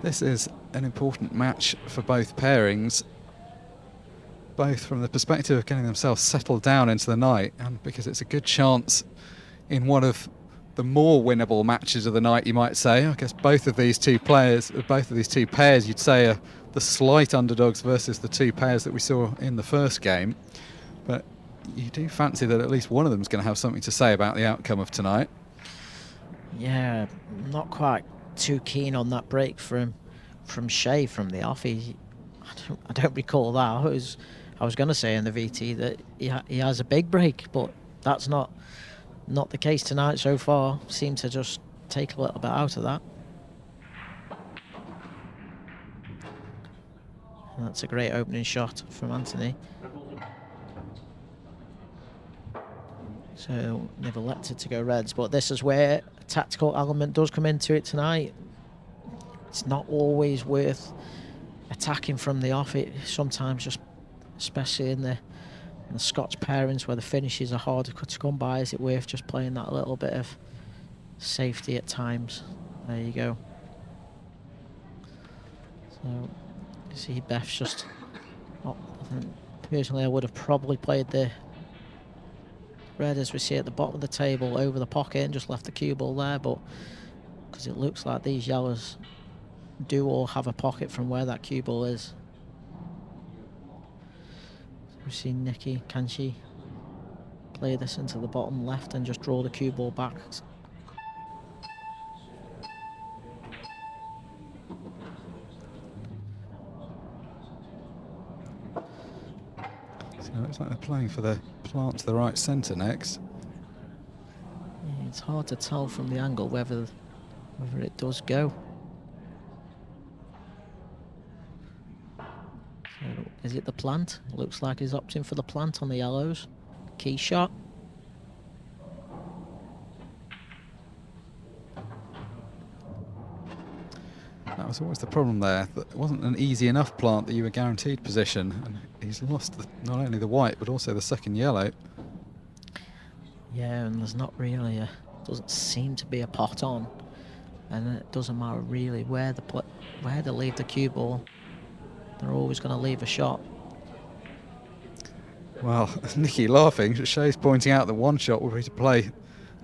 This is an important match for both pairings, both from the perspective of getting themselves settled down into the night and because it's a good chance in one of the more winnable matches of the night, you might say. I guess both of these two pairs, you'd say are the slight underdogs versus the two pairs that we saw in the first game. But you do fancy that at least one of them is going to have something to say about the outcome of tonight. Yeah, not quite too keen on that break from Shay from the off. I don't recall that. I was going to say in the VT that he has a big break, but that's not the case tonight so far. Seemed to just take a little bit out of that. And that's a great opening shot from Anthony. So they've elected to go reds, but this is where a tactical element does come into it tonight. It's not always worth attacking from the off. It sometimes, just especially in the Scotch pairings where the finishes are harder to come by, is it worth just playing that little bit of safety at times? There you go. So you see Beth's just, personally I would have probably played the red as we see at the bottom of the table over the pocket and just left the cue ball there, but because it looks like these yellows do all have a pocket from where that cue ball is. So we see Nikki, can she play this into the bottom left and just draw the cue ball back? So it looks like they're playing for the plant to the right centre next. Yeah, it's hard to tell from the angle whether it does go. So is it the plant? Looks like he's opting for the plant on the yellows. Key shot. That was always the problem there. That it wasn't an easy enough plant that you were guaranteed position, and he's lost not only the white but also the second yellow. Yeah, and there's not really doesn't seem to be a pot on, and it doesn't matter really where they leave the cue ball. They're always going to leave a shot. Well, Nikki laughing. Shay's pointing out that one shot would be to play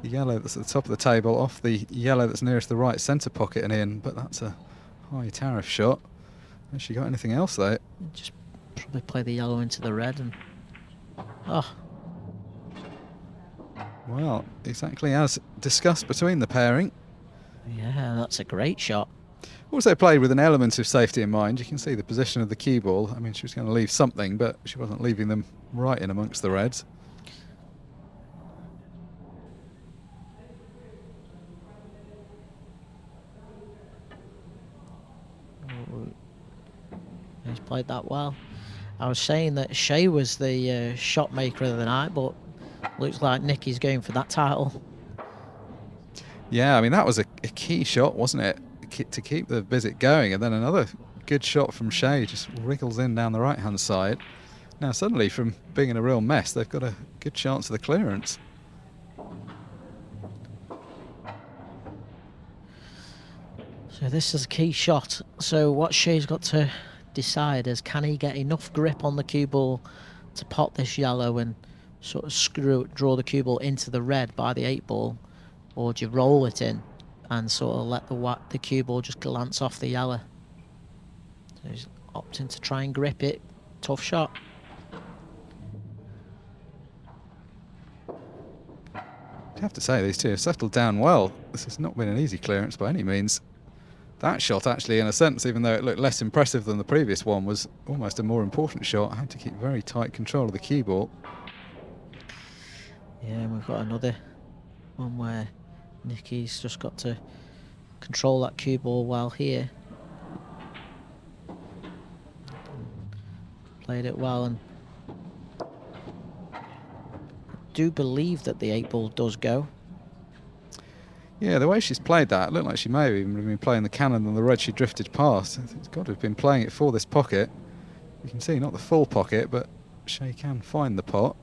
the yellow that's at the top of the table off the yellow that's nearest the right centre pocket and in, but that's a high tariff shot. Has she got anything else though? Just probably play the yellow into the red and... Oh. Well, exactly as discussed between the pairing. Yeah, that's a great shot. Also played with an element of safety in mind. You can see the position of the cue ball. I mean, she was going to leave something, but she wasn't leaving them right in amongst the reds. He's played that well. I was saying that Shay was the shot maker of the night, but looks like Nikki's going for that title. Yeah, I mean, that was a key shot, wasn't it? To keep the visit going, and then another good shot from Shay just wriggles in down the right hand side. Now suddenly, from being in a real mess, they've got a good chance of the clearance. So this is a key shot. So what Shay's got to decide is, can he get enough grip on the cue ball to pot this yellow and sort of draw the cue ball into the red by the 8-ball, or do you roll it in and sort of let the cue ball just glance off the yellow? So he's opting to try and grip it. Tough shot. I have to say, these two have settled down well. This has not been an easy clearance by any means. That shot actually, in a sense, even though it looked less impressive than the previous one, was almost a more important shot. I had to keep very tight control of the cue ball. Yeah, and we've got another one where Nikki's just got to control that cue ball while here. Played it well, and I do believe that the 8-ball does go. Yeah, the way she's played that, it looked like she may have even been playing the cannon on the red she drifted past. It's got to have been playing it for this pocket. You can see not the full pocket, but Shay can find the pot.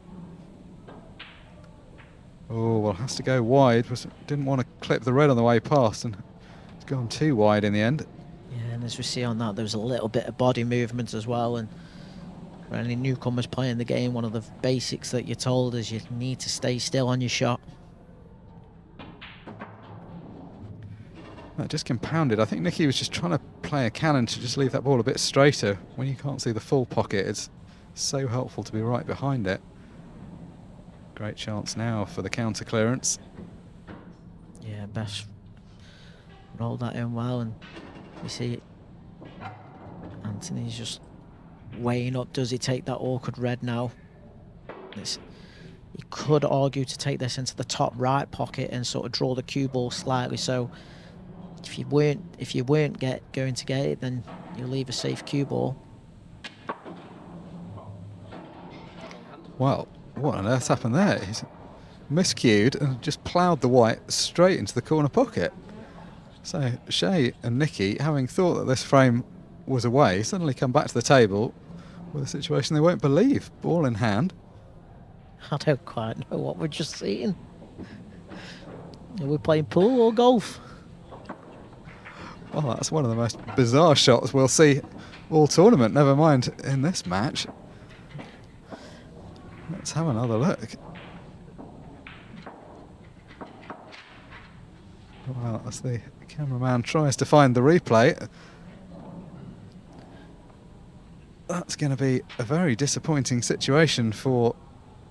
Oh, well, has to go wide. Didn't want to clip the red on the way past, and it's gone too wide in the end. Yeah, And as we see on that, there's a little bit of body movement as well. And for any newcomers playing the game, one of the basics that you're told is you need to stay still on your shot. That just compounded. I think Nikki was just trying to play a cannon to just leave that ball a bit straighter. When you can't see the full pocket, it's so helpful to be right behind it. Great chance now for the counter clearance. Yeah, Beth rolled that in well, and you see Anthony's just weighing up. Does he take that awkward red now? He could argue to take this into the top right pocket and sort of draw the cue ball slightly. So if you weren't going to get it, then you'll leave a safe cue ball. Well, what on earth's happened there? He's miscued and just ploughed the white straight into the corner pocket. So Shay and Nikki, having thought that this frame was away, suddenly come back to the table with a situation they won't believe. Ball in hand. I don't quite know what we're just seeing. Are we playing pool or golf? Well, that's one of the most bizarre shots we'll see all tournament, never mind in this match. Let's have another look. Well, as the cameraman tries to find the replay, that's going to be a very disappointing situation for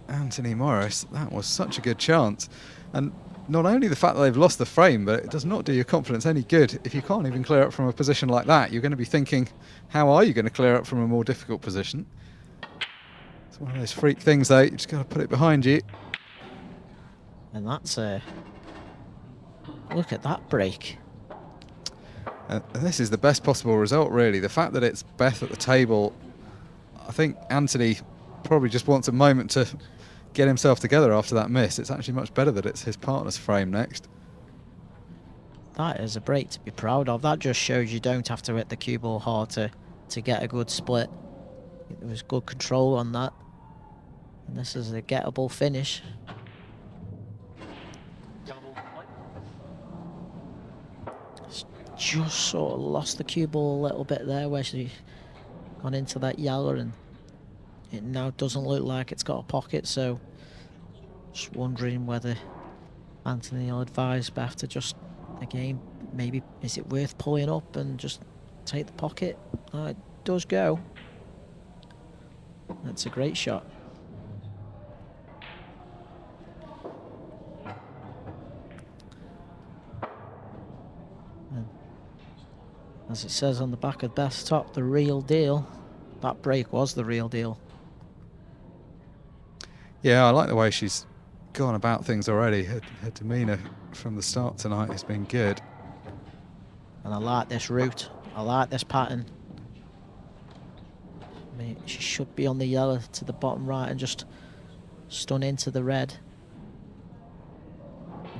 Anthony Morris. That was such a good chance. And not only the fact that they've lost the frame, but it does not do your confidence any good. If you can't even clear up from a position like that, you're going to be thinking, how are you going to clear up from a more difficult position? It's one of those freak things, though. You just got to put it behind you. And that's look at that break. And this is the best possible result, really. The fact that it's Beth at the table, I think Anthony probably just wants a moment to get himself together after that miss. It's actually much better that it's his partner's frame next. That is a break to be proud of. That just shows you don't have to hit the cue ball hard to get a good split. There was good control on that. And this is a gettable finish. Just sort of lost the cue ball a little bit there where she gone into that yellow, and it now doesn't look like it's got a pocket, so just wondering whether Anthony will advise Beth to just, again, maybe is it worth pulling up and just take the pocket? It does go. That's a great shot. As it says on the back of Beth's top, the real deal. That break was the real deal. Yeah, I like the way she's gone about things already. Her demeanour from the start tonight has been good. And I like this route. I like this pattern. I mean, she should be on the yellow to the bottom right and just stun into the red.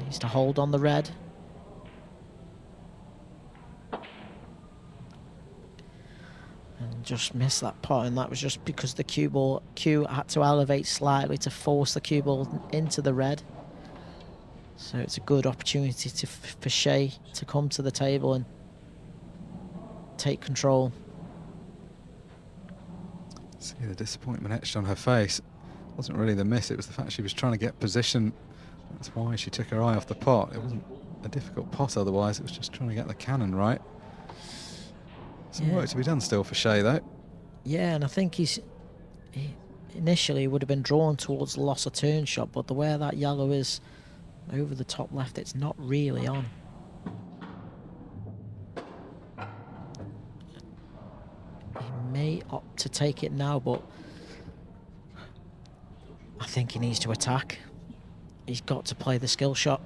Needs to hold on the red. And just miss that pot, and that was just because the cue had to elevate slightly to force the cue ball into the red. So it's a good opportunity for Shay to come to the table and take control. See the disappointment etched on her face. It wasn't really the miss, it was the fact she was trying to get position. That's why she took her eye off the pot. It wasn't a difficult pot otherwise, it was just trying to get the cannon right. Some work to be done still for Shay, though. Yeah, and I think he initially would have been drawn towards the loss of turn shot, but the way that yellow is over the top left, it's not really on. He may opt to take it now, but I think he needs to attack. He's got to play the skill shot.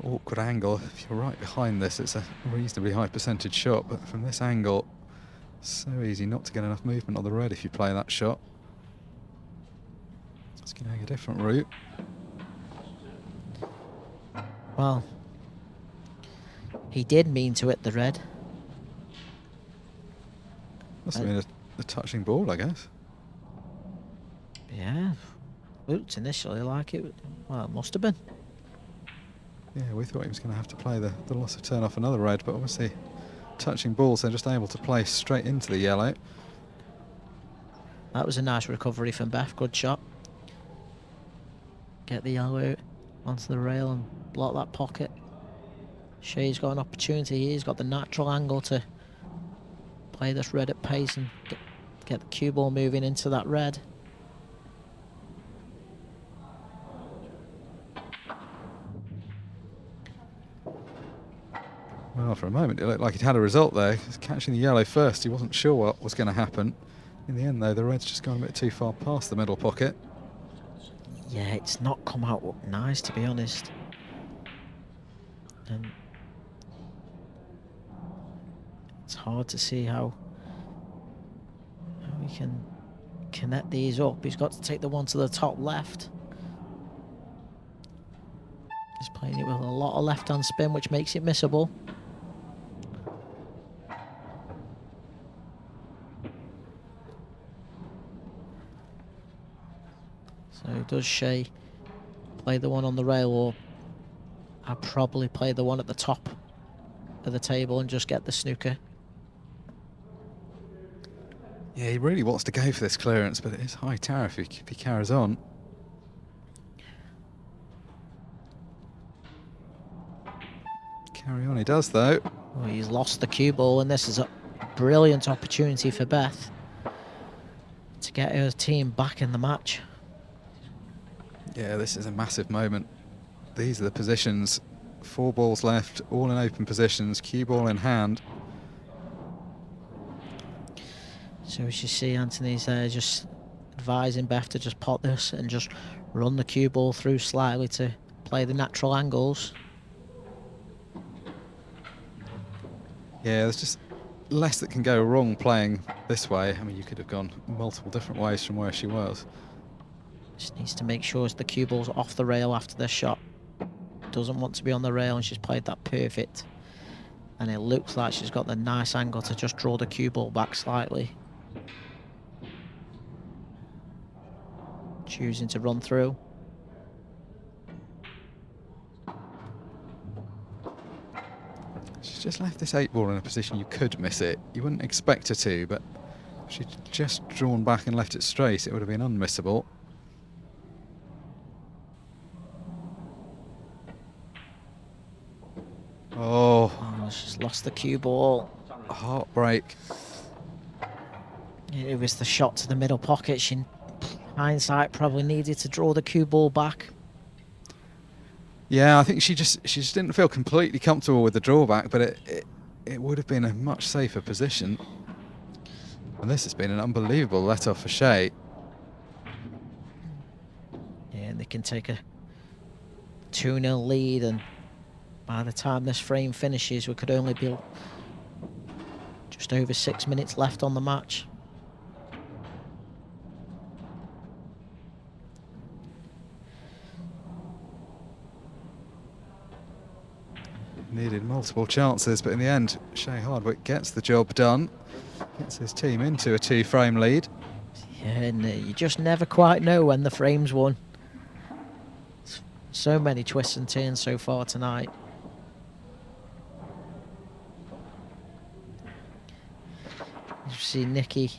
Awkward angle. If you're right behind this, it's a reasonably high percentage shot, but from this angle, so easy not to get enough movement on the red if you play that shot. It's going to take a different route. Well, he did mean to hit the red. Must have been a touching ball, I guess. Yeah, looked initially like it. Well, it must have been. Yeah, we thought he was going to have to play the loss of turn off another red, but obviously touching balls, they're just able to play straight into the yellow. That was a nice recovery from Beth. Good shot. Get the yellow onto the rail and block that pocket. Shay's got an opportunity here. He's got the natural angle to play this red at pace and get the cue ball moving into that red. Well, for a moment it looked like he'd had a result there. He was catching the yellow first. He wasn't sure what was going to happen. In the end, though, the red's just gone a bit too far past the middle pocket. Yeah, it's not come out nice, to be honest. And it's hard to see how we can connect these up. He's got to take the one to the top left. He's playing it with a lot of left-hand spin, which makes it missable. So does Shay play the one on the rail, or I'd probably play the one at the top of the table and just get the snooker? Yeah, he really wants to go for this clearance, but it is high tariff if he carries on. Carry on he does, though. Well, he's lost the cue ball, and this is a brilliant opportunity for Beth to get her team back in the match. Yeah, this is a massive moment. These are the positions. 4 balls left, all in open positions, cue ball in hand. So as you see, Anthony's there just advising Beth to just pot this and just run the cue ball through slightly to play the natural angles. Yeah, there's just less that can go wrong playing this way. I mean, you could have gone multiple different ways from where she was. Just needs to make sure the cue ball's off the rail after this shot. Doesn't want to be on the rail, and she's played that perfect. And it looks like she's got the nice angle to just draw the cue ball back slightly. Choosing to run through. She's just left this 8 ball in a position you could miss it. You wouldn't expect her to, but if she'd just drawn back and left it straight, it would have been unmissable. Oh, She's lost the cue ball. heartbreak. It was the shot to the middle pocket. She, in hindsight, probably needed to draw the cue ball back. Yeah, I think she just didn't feel completely comfortable with the drawback, but it would have been a much safer position. And this has been an unbelievable let-off for Shay. Yeah, and they can take a 2-0 lead, and by the time this frame finishes, we could only be just over 6 minutes left on the match. Needed multiple chances, but in the end, Shain Hardwick gets the job done. Gets his team into a 2-frame lead. Yeah, and you just never quite know when the frame's won. So many twists and turns so far tonight. You see Nikki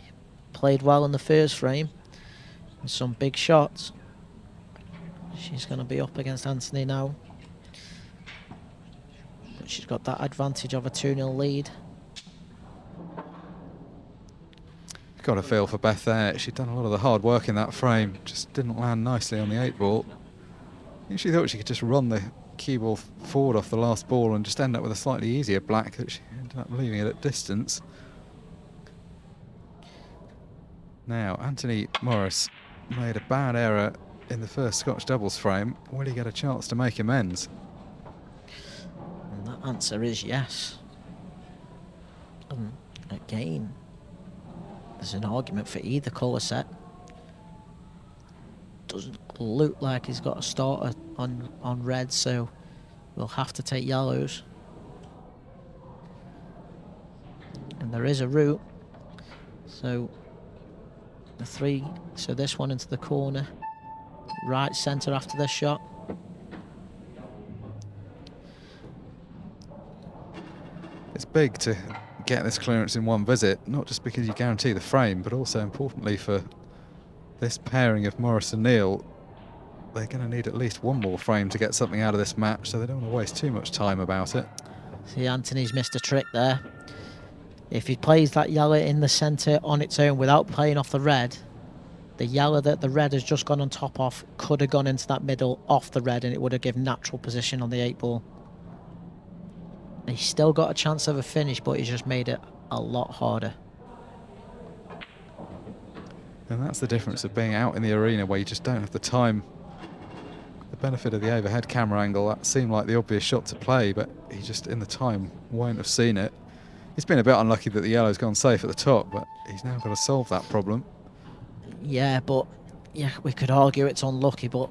played well in the first frame. And some big shots. She's going to be up against Anthony now. But she's got that advantage of a 2-0 lead. Got a feel for Beth there. She'd done a lot of the hard work in that frame. Just didn't land nicely on the 8 ball. I think she thought she could just run the cue ball forward off the last ball and just end up with a slightly easier black, that she ended up leaving it at distance. Now, Anthony Morris made a bad error in the first Scotch doubles frame. Will he get a chance to make amends? And that answer is yes. And again, there's an argument for either colour set. Doesn't look like he's got a starter on red, so we'll have to take yellows. And there is a route. So the 3, so this one into the corner. Right centre after this shot. It's big to get this clearance in one visit, not just because you guarantee the frame, but also importantly for this pairing of Morris and Neil. They're going to need at least one more frame to get something out of this match, so they don't want to waste too much time about it. See, Anthony's missed a trick there. If he plays that yellow in the centre on its own without playing off the red, the yellow that the red has just gone on top of could have gone into that middle off the red, and it would have given natural position on the 8-ball. He's still got a chance of a finish, but he's just made it a lot harder. And that's the difference of being out in the arena where you just don't have the time. The benefit of the overhead camera angle, that seemed like the obvious shot to play, but he just, in the time, won't have seen it. He's been a bit unlucky that the yellow's gone safe at the top, but he's now got to solve that problem. Yeah, but yeah, we could argue it's unlucky, but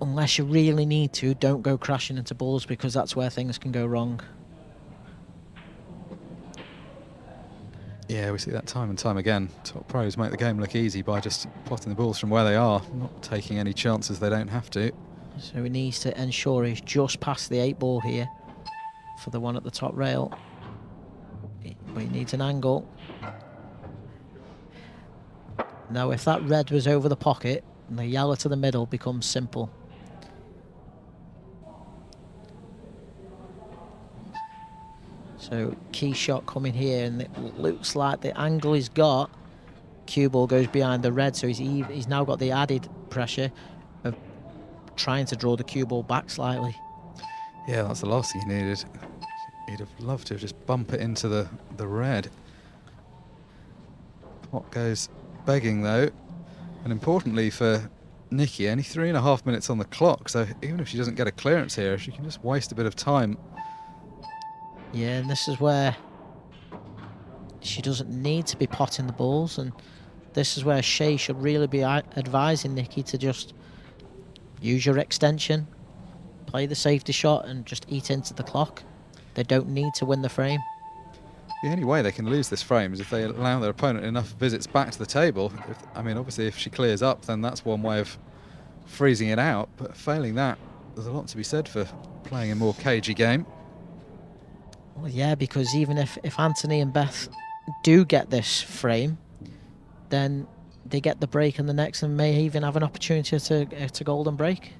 unless you really need to, don't go crashing into balls, because that's where things can go wrong. Yeah, we see that time and time again. Top pros make the game look easy by just potting the balls from where they are, not taking any chances they don't have to. So he needs to ensure he's just past the 8-ball here for the one at the top rail. But he needs an angle. Now, if that red was over the pocket, the yellow to the middle becomes simple. So, key shot coming here, and it looks like the angle he's got, cue ball goes behind the red, so he's now got the added pressure of trying to draw the cue ball back slightly. Yeah, that's the last thing he needed. He'd have loved to just bump it into the red. Pot goes begging though, and importantly for Nikki, only 3.5 minutes on the clock, so even if she doesn't get a clearance here, she can just waste a bit of time. Yeah, and this is where she doesn't need to be potting the balls, and this is where Shay should really be advising Nikki to just use your extension, play the safety shot, and just eat into the clock. They don't need to win the frame. The only way they can lose this frame is if they allow their opponent enough visits back to the table. I mean, obviously, if she clears up, then that's one way of freezing it out. But failing that, there's a lot to be said for playing a more cagey game. Well, yeah, because even if Anthony and Beth do get this frame, then they get the break in the next and may even have an opportunity to golden break.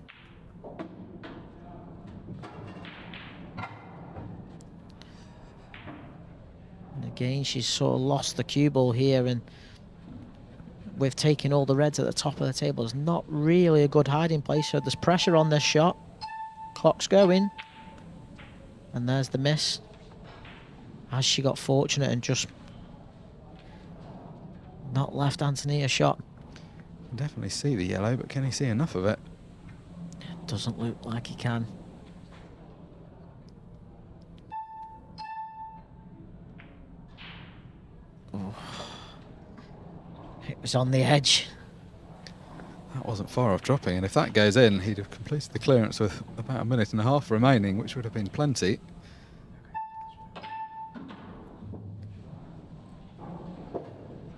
Again, she's sort of lost the cue ball here, and with taking all the reds at the top of the table, is not really a good hiding place. So there's pressure on this shot. Clock's going, and there's the miss. Has she got fortunate and just not left Anthony a shot? Can definitely see the yellow, but can he see enough of it? Doesn't look like he can. Oh. It was on the edge. That wasn't far off dropping, and if that goes in, he'd have completed the clearance with about 1.5 minutes remaining, which would have been plenty.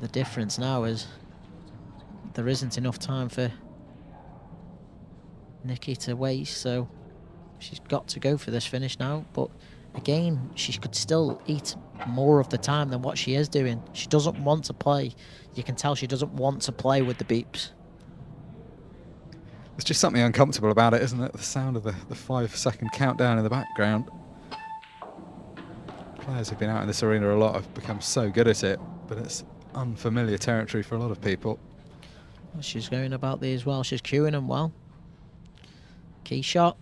The difference now is there isn't enough time for Nikki to waste, so she's got to go for this finish now. But again, she could still eat more of the time than what she is doing. She doesn't want to play. You can tell she doesn't want to play with the beeps. There's just something uncomfortable about it, isn't it? The sound of the 5-second countdown in the background. Players who've been out in this arena a lot have become so good at it, but it's unfamiliar territory for a lot of people. Well, she's going about these well. She's cueing them well. Key shot.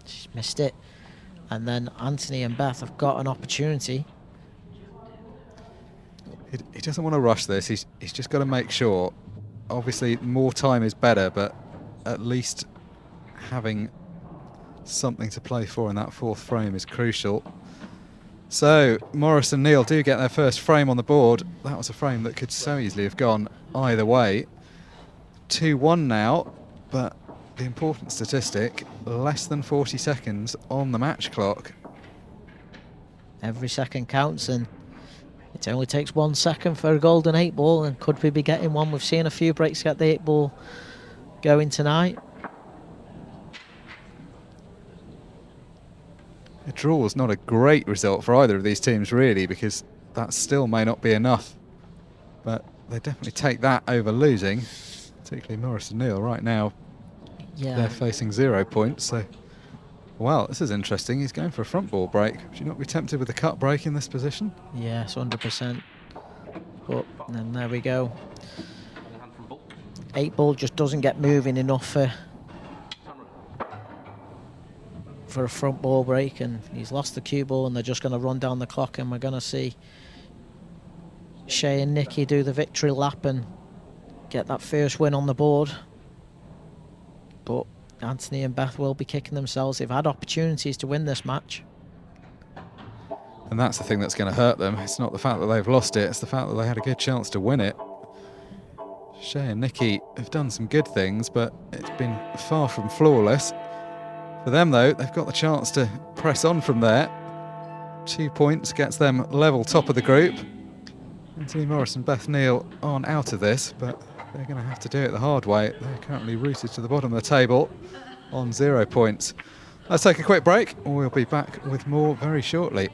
She's missed it. And then Anthony and Beth have got an opportunity. He doesn't want to rush this. He's just got to make sure. Obviously, more time is better, but at least having something to play for in that fourth frame is crucial. So Morris and Neil do get their first frame on the board. That was a frame that could so easily have gone either way. 2-1 now, but the important statistic, less than 40 seconds on the match clock. Every second counts, and it only takes 1 second for a golden 8-ball, and could we be getting one? We've seen a few breaks get the 8-ball going tonight. A draw is not a great result for either of these teams, really, because that still may not be enough. But they definitely take that over losing, particularly Morris and Neil right now. Yeah. They're facing 0 points, so... Well, this is interesting. He's going for a front ball break. Would you not be tempted with a cut break in this position? Yes, 100%. But then there we go. 8-ball just doesn't get moving enough for a front ball break, and he's lost the cue ball, and they're just going to run down the clock, and we're going to see Shay and Nikki do the victory lap and get that first win on the board. But Anthony and Beth will be kicking themselves. They've had opportunities to win this match. And that's the thing that's going to hurt them. It's not the fact that they've lost it, it's the fact that they had a good chance to win it. Shay and Nikki have done some good things, but it's been far from flawless. For them, though, they've got the chance to press on from there. 2 points gets them level top of the group. Anthony Morris and Beth Neil aren't out of this, but they're going to have to do it the hard way. They're currently rooted to the bottom of the table on 0 points. Let's take a quick break. We'll be back with more very shortly.